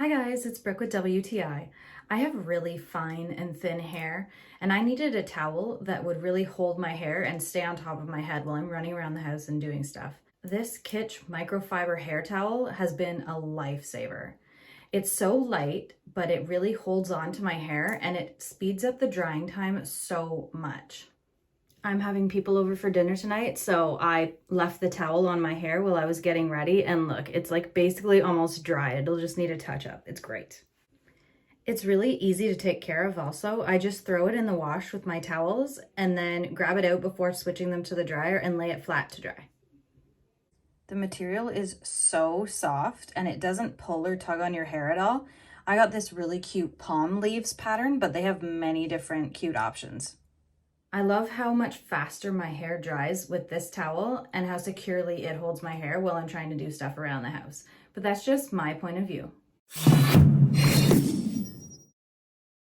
Hi guys, it's Brooke with WTI. I have really fine and thin hair, and I needed a towel that would really hold my hair and stay on top of my head while I'm running around the house and doing stuff. This Kitsch Microfiber hair towel has been a lifesaver. It's so light, but it really holds on to my hair and it speeds up the drying time so much. I'm having people over for dinner tonight, so I left the towel on my hair while I was getting ready, and look, it's like basically almost dry. It'll just need a touch up. It's great. It's really easy to take care of also. I just throw it in the wash with my towels and then grab it out before switching them to the dryer and lay it flat to dry. The material is so soft and it doesn't pull or tug on your hair at all. I got this really cute palm leaves pattern, but they have many different cute options. I love how much faster my hair dries with this towel and how securely it holds my hair while I'm trying to do stuff around the house. But that's just my point of view.